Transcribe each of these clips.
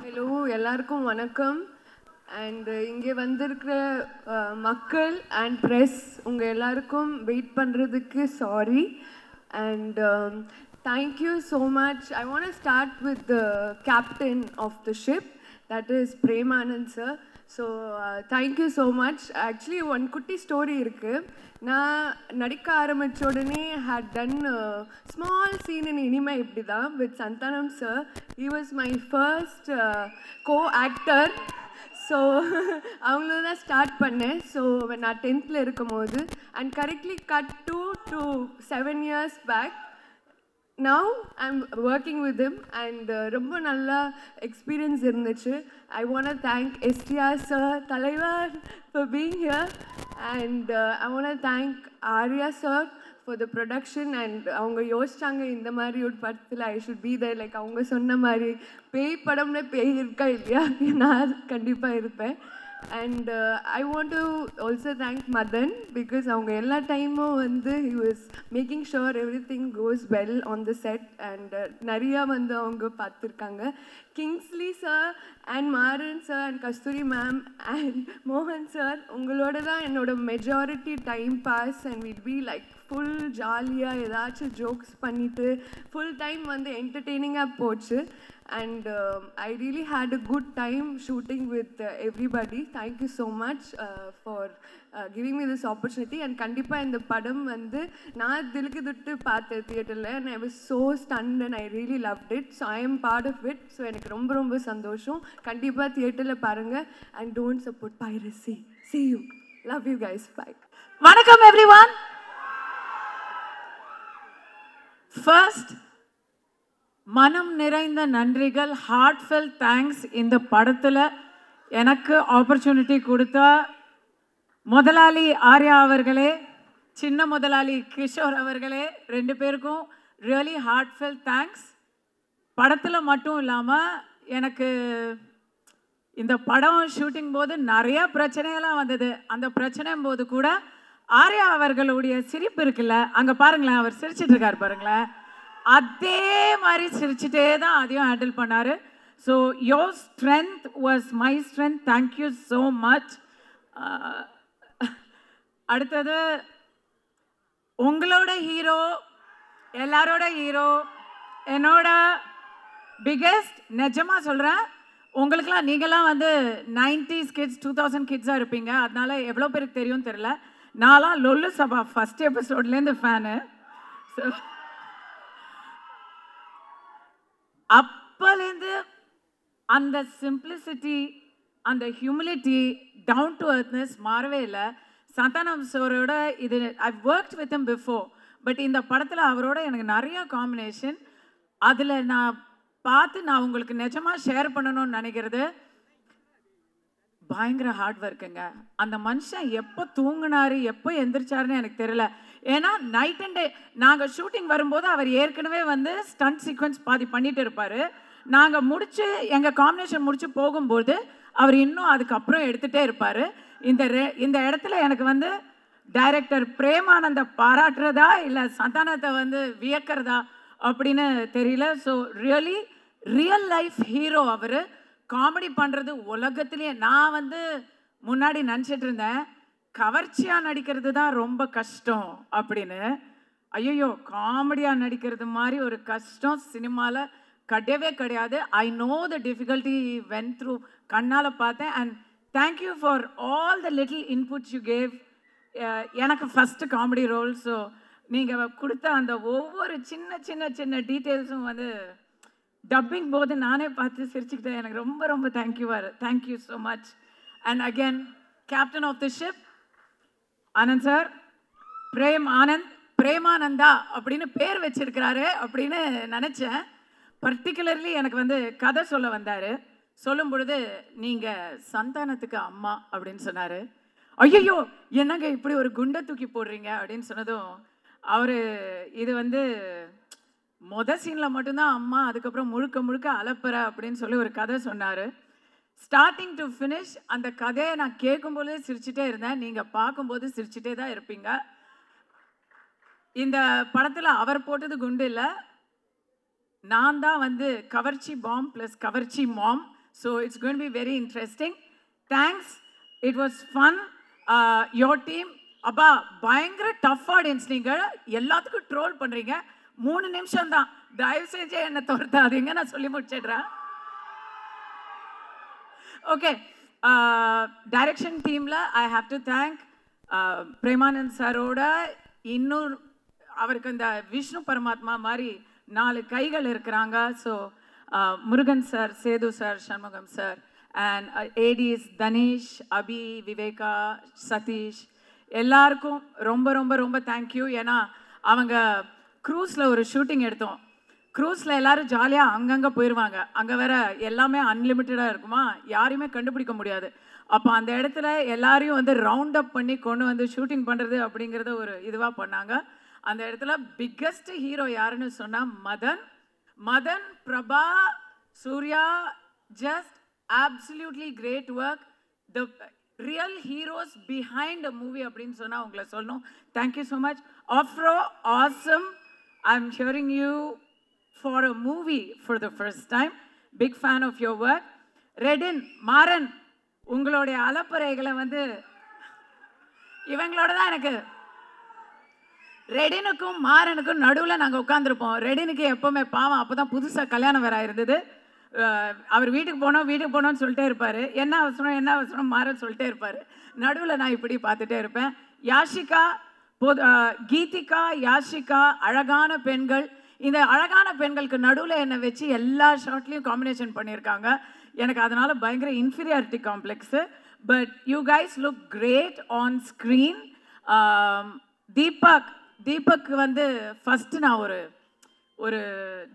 Hello எல்லாருக்கும் வணக்கம். And இங்கே வந்திருக்கிற மக்கள் அண்ட் ப்ரெஸ் உங்கள் எல்லாருக்கும் வெயிட் பண்ணுறதுக்கு sorry. And thank you so much. I want to start with the captain of the ship, that is Premanand sir. So thank you so much. Actually one குட்டி story இருக்குது. நான் நடிக்க ஆரம்பித்த உடனே had done small scene in Inimey Ippadithan with Santhanam sir. He was my first co actor. So அவங்கள தான் start பண்ணேன். So நான் 10th இருக்கும் போது and correctly cut to 7 years back. Now I'm working with him and ரொம்ப நல்ல எக்ஸ்பீரியன்ஸ் இருந்துச்சு. I want to thank STR sir, Talaivar, for being here, and I want to thank Arya sir for the production. And அவங்க யோசிச்சாங்க இந்த மாதிரி ஒரு படத்தில் I should be there. Like அவங்க சொன்ன மாதிரி பேய் படம்ல பேய் இருக்கா இல்லையா, நான் கண்டிப்பாக இருப்பேன். And I want to also thank Madan because அவங்க எல்லா டைமும் வந்து he was making sure everything goes well on the set. And நிறையா வந்து அவங்க பார்த்துருக்காங்க. Kingsley sir and Maran sir and Kasthuri ma'am and மோகன் சார், உங்களோட தான் என்னோட majority time pass. And will be like full ஜாலியாக ஏதாச்சும் ஜோக்ஸ் பண்ணிவிட்டு ஃபுல் டைம் வந்து என்டர்டெய்னிங்காக போச்சு. And I really had a good time shooting with everybody. Thank you so much for giving me this opportunity. And கண்டிப்பாக இந்த படம் வந்து நான் திலுக்கு துட்டு பார்த்தேன் தியேட்டரில். and I was so stunned and I really loved it. So I am part of it. So எனக்கு ரொம்ப ரொம்ப சந்தோஷம். கண்டிப்பாக தியேட்டரில் பாருங்கள் and don't support piracy. See you. Love you guys. Bye. வணக்கம் everyone. First, மனம் நிறைந்த நன்றிகள், ஹார்ட்ஃபெல்ட் தேங்க்ஸ். இந்த படத்தில் எனக்கு ஆப்பர்ச்சுனிட்டி கொடுத்த முதலாளி ஆர்யா அவர்களே, சின்ன முதலாளி கிஷோர் அவர்களே, 2 பேருக்கும் ரியலி ஹார்ட்ஃபெல்ட் தேங்க்ஸ். படத்தில் மட்டும் இல்லாமல் எனக்கு இந்த படம் ஷூட்டிங் போது நிறைய பிரச்சனையெல்லாம் வந்தது. அந்த பிரச்சனையும் போது கூட ஆர்யா அவர்களுடைய சிரிப்பு இருக்குல்ல, அங்கே பாருங்களேன், அவர் சிரிச்சிட்டு இருக்கார் பாருங்களேன், அதே மாதிரி சிரிச்சுட்டே தான் அதையும் ஹேண்டில் பண்ணார். So your strength was my strength. Thank you so much. அடுத்தது உங்களோட ஹீரோ, எல்லாரோட ஹீரோ, என்னோட பிக்கெஸ்ட். நிஜமாக சொல்கிறேன், உங்களுக்கெல்லாம் நீங்களாம் வந்து 90s கிட்ஸ் 2000 கிட்ஸாக இருப்பீங்க. அதனால எவ்வளோ பேருக்கு தெரியும் தெரில. நான்லாம் லொல்லு சபா ஃபஸ்ட் எபிசோட்லேருந்து ஃபேனு. ஸோ அப்போலேருந்து அந்த சிம்பிளிசிட்டி, அந்த ஹியூமிலிட்டி, டவுன் டு அர்த்னஸ் மாறவே இல்லை. சந்தானம் சாரோட இது ஐ worked with him before, but இந்த படத்தில் அவரோட எனக்கு நிறைய காம்பினேஷன். அதில் நான் நான் உங்களுக்கு நிஜமாக ஷேர் பண்ணணும்னு நினைக்கிறது, பயங்கர ஹார்ட் ஒர்க்குங்க. அந்த மனுஷன் எப்போ தூங்கினாரு எப்போ எந்திரிச்சாருன்னு எனக்கு தெரியல. ஏன்னா நைட் அண்ட் டே நாங்கள் ஷூட்டிங் வரும்போது அவர் ஏற்கனவே வந்து ஸ்டண்ட் சீக்வன்ஸ் பாதி பண்ணிட்டு இருப்பார். நாங்கள் முடிச்சு எங்கள் காம்பினேஷன் முடிச்சு போகும்போது அவர் இன்னும் அதுக்கப்புறம் எடுத்துகிட்டே இருப்பார். இந்த இடத்துல எனக்கு வந்து டைரக்டர் பிரேமானந்த பாராட்டுறதா இல்லை சந்தானத்தை வந்து வியக்கிறதா அப்படின்னு தெரியல. ஸோ ரியல் லைஃப் ஹீரோ அவர். காமெடி பண்ணுறது உலகத்துலேயே நான் வந்து முன்னாடி நினச்சிட்டு இருந்தேன் கவர்ச்சியாக நடிக்கிறது தான் ரொம்ப கஷ்டம் அப்படின்னு. ஐயோ, காமெடியாக நடிக்கிறது மாதிரி ஒரு கஷ்டம் சினிமாவில் கிடையவே கிடையாது. I know the difficulty vent through, கண்ணால் பார்த்தேன். And thank you for all the little inputs you gave. எனக்கு ஃபஸ்ட்டு காமெடி ரோல். ஸோ நீங்கள் கொடுத்த அந்த ஒவ்வொரு சின்ன சின்ன சின்ன டீட்டெயில்ஸும் வந்து டப்பிங் போது நானே பார்த்து சிரிச்சுக்கிட்டேன். எனக்கு ரொம்ப ரொம்ப thank you so much. And again captain of the ship Anand sir, Premananda அப்படின்னு பேர் வச்சிருக்கிறாரு அப்படின்னு நினச்சேன். பர்டிகுலர்லி எனக்கு வந்து கதை சொல்ல வந்தார். சொல்லும் பொழுது நீங்கள் சந்தானத்துக்கு அம்மா அப்படின்னு சொன்னார். ஐயோ, என்னங்க இப்படி ஒரு குண்டை தூக்கி போடுறீங்க அப்படின்னு சொன்னதும் அவர் இது வந்து சீனில் மட்டும்தான் அம்மா, அதுக்கப்புறம் முழுக்க முழுக்க அலப்பற அப்படின்னு சொல்லி ஒரு கதை சொன்னார். ஸ்டார்டிங் டு ஃபினிஷ் அந்த கதையை நான் கேட்கும்போதே சிரிச்சுட்டே இருந்தேன். நீங்கள் பார்க்கும்போது சிரிச்சுட்டே தான் இருப்பீங்க. இந்த படத்தில் அவர் போட்டது குண்டு இல்லை, நான் தான் வந்து கவர்ச்சி பாம் ப்ளஸ் கவர்ச்சி மாம். So it's going to be very interesting. Thanks. It was fun. Your team, அப்பா பயங்கர டஃப் ஆடியன்ஸ். நீங்கள் எல்லாத்துக்கும் ட்ரோல் பண்ணுறீங்க. 3 நிமிஷம் தான், தயவு செஞ்சு என்னை துரத்தாதீங்க, நான் சொல்லி முடிச்சிடுறேன். ஓகே, டைரக்ஷன் டீமில் I have to thank Premanand சாரோட இன்னொரு அவருக்கு இந்த விஷ்ணு பரமாத்மா மாதிரி 4 கைகள் இருக்கிறாங்க. So Murugan sir, Sethu sir, Shanmugam sir, and ADs Thanish, Abhi, Viveka, Satish, எல்லாருக்கும் ரொம்ப ரொம்ப ரொம்ப தேங்க்யூ. ஏன்னா அவங்க க்ரூஸில் ஒரு ஷூட்டிங் எடுத்தோம். க்ரூஸில் எல்லோரும் ஜாலியாக அங்கங்கே போயிடுவாங்க. அங்கே வேற எல்லாமே அன்லிமிட்டடாக இருக்குமா, யாரையுமே கண்டுபிடிக்க முடியாது. அப்போ அந்த இடத்துல எல்லாரையும் வந்து ரவுண்ட் அப் பண்ணி கொண்டு வந்து ஷூட்டிங் பண்ணுறது அப்படிங்கிறத ஒரு இதுவாக பண்ணாங்க. அந்த இடத்துல பிக்கஸ்ட் ஹீரோ யாருன்னு சொன்னால் Madhan, Prabha, Suriya, just absolutely great work. The real heroes behind a movie அப்படின்னு சொன்னா உங்களை சொல்லணும். Thank you so much. Afro, awesome. I'm hearing you for a movie for the first time. Big fan of your work. Redin, Maran, உங்களுடைய அலப்பறைகளை வந்து இவங்களோட தான் எனக்கு. ரெடினுக்கும் மாறனுக்கும் நடுவில் நாங்கள் உட்காந்துருப்போம். ரெடினுக்கு எப்போவுமே பாவம், அப்போ தான் புதுசாக கல்யாணம் வேற இருந்தது. அவர் வீட்டுக்கு போனோம்னு சொல்லிட்டே இருப்பார். என்ன அவசரம் மாறன்னு சொல்லிட்டே இருப்பார். நடுவில் நான் இப்படி பார்த்துட்டே இருப்பேன். யாஷிகா, கீதிகா, யாஷிகா, அழகான பெண்கள். இந்த அழகான பெண்களுக்கு நடுவில் என்னை வச்சு எல்லா ஷார்ட்லேயும் காம்பினேஷன் பண்ணியிருக்காங்க. எனக்கு அதனால் பயங்கர inferiority complex. But you guys look great on screen. Deepak வந்து ஃபஸ்ட்டு நான் ஒரு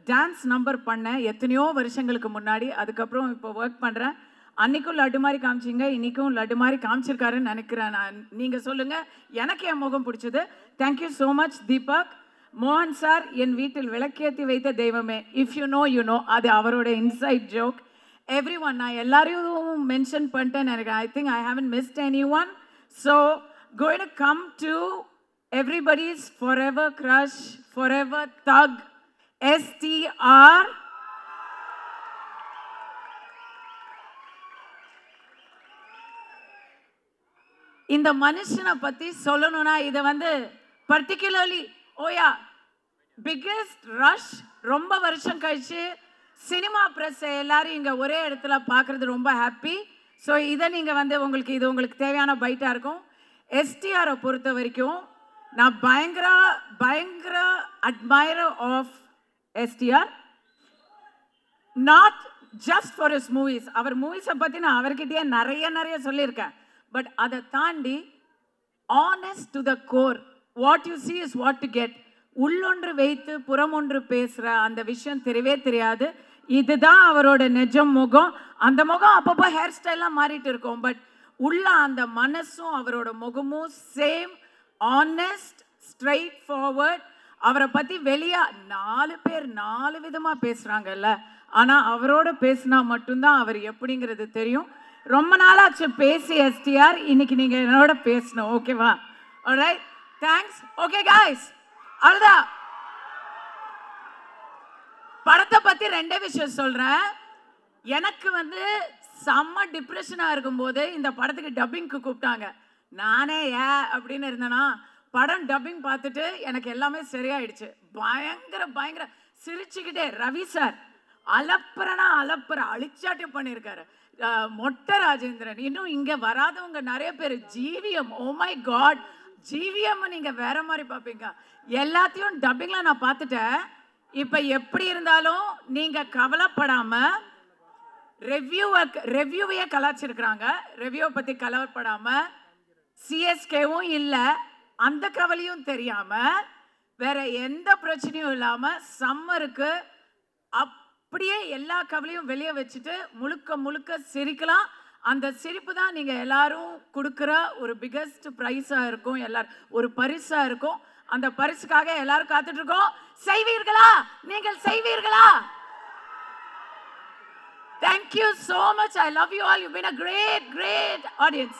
டான்ஸ் நம்பர் பண்ணேன் எத்தனையோ வருஷங்களுக்கு முன்னாடி. அதுக்கப்புறம் இப்போ ஒர்க் பண்ணுறேன். அன்றைக்கும் லட்டு மாதிரி காமிச்சிங்க, இன்றைக்கும் லட்டு மாதிரி காமிச்சிருக்காருன்னு நினைக்கிறேன் நான். நீங்கள் சொல்லுங்கள், எனக்கு என் முகம் பிடிச்சது. Thank you so much Deepak. மோகன் சார், என் வீட்டில் விளக்கேற்றி வைத்த தெய்வமே, இஃப் யூ நோ, அது அவரோட இன்சைட் ஜோக். எவ்ரி ஒன், நான் எல்லாரையும் மென்ஷன் பண்ணிட்டேன்னு நினைக்கிறேன். I think I haven't mist any one. So going to come to everybody's forever crush, forever thug, STR. இந்த மனுஷனை பத்தி சொல்லணும்னா இதை வந்து பர்டிகுலர்லி பிக்கெஸ்ட் ரஷ். ரொம்ப வருஷம் கழிச்சு சினிமா பிரஸ் எல்லாரும் இங்கே ஒரே இடத்துல பார்க்குறது ரொம்ப ஹாப்பி. ஸோ இதை நீங்கள் வந்து உங்களுக்கு தேவையான பைட்டாக இருக்கும். STRை பொறுத்த வரைக்கும் நான் பயங்கர admirer of STR. Not just for his movies. அவர் மூவிஸை பற்றி நான் அவர்கிட்டயே நிறைய சொல்லியிருக்கேன். பட் அதை தாண்டி honest to the core, what you see is what to get. உள்ளொன்று வைத்து புறமொன்று பேசுகிற அந்த விஷயம் தெரியவே தெரியாது. இதுதான் அவரோட நிஜம் முகம். அந்த முகம் அப்பப்போ ஹேர் ஸ்டைல்லாம் மாறிட்டு இருக்கும். பட் உள்ள அந்த மனசும் அவரோட முகமும் சேம், ஆனஸ்ட், ஸ்ட்ரைட் ஃபார்வர்ட். அவரை பற்றி வெளியே 4 பேர் 4 விதமாக பேசுகிறாங்கல்ல, ஆனால் அவரோட பேசினா மட்டும்தான் அவர் எப்படிங்கிறது தெரியும். ரொம்ப நாளாச்சு பேசி STR, இன்னைக்கு நீங்கள் என்னோட பேசணும். ஓகேவா? Alright, thanks. ஓகே காய்ஸ், அவ்வளோதான். படத்தை பற்றி 2 விஷயம் சொல்கிறேன். எனக்கு வந்து செம்ம டிப்ரெஷனாக இருக்கும்போது இந்த படத்துக்கு டப்பிங்க்கு கூப்பிட்டாங்க. நானே அப்படின்னு இருந்தேன்னா படம் டப்பிங் பார்த்துட்டு எனக்கு எல்லாமே சரியாயிடுச்சு. பயங்கர சிரிச்சுக்கிட்டே ரவி சார் அலப்புற அழிச்சாட்டியம் பண்ணியிருக்காரு. மொட்டை ராஜேந்திரன், இன்னும் இங்கே வராதவங்க நிறைய பேர். GVM, oh my God, GVM நீங்கள் வேற மாதிரி பார்ப்பீங்க. எல்லாத்தையும் டப்பிங்கில் நான் பார்த்துட்டேன். இப்போ எப்படி இருந்தாலும் நீங்கள் கவலைப்படாமல் ரெவ்யூவையே கலாச்சிருக்கிறாங்க. ரெவ்யூவை பற்றி கவலைப்படாமல், சிஎஸ்கேவும் இல்லை அந்த கவலையும் தெரியாமல், வேற எந்த பிரச்சனையும் இல்லாமல் சம்மருக்கு அப்படியே எல்லா கவலையும் வெளியே வச்சுட்டு முழுக்க சிரிக்கலாம். அந்த சிரிப்பு தான் நீங்கள் எல்லாரும் கொடுக்குற ஒரு பிகஸ்ட் ப்ரைஸாக இருக்கும், எல்லாரும் ஒரு பரிசாக இருக்கும். அந்த பரிசுக்காக எல்லாரும் காத்துட்டு இருக்கோம். செய்வீர்களா? நீங்கள் செய்வீர்களா? Thank you so much. I love you all. You've been a great audience.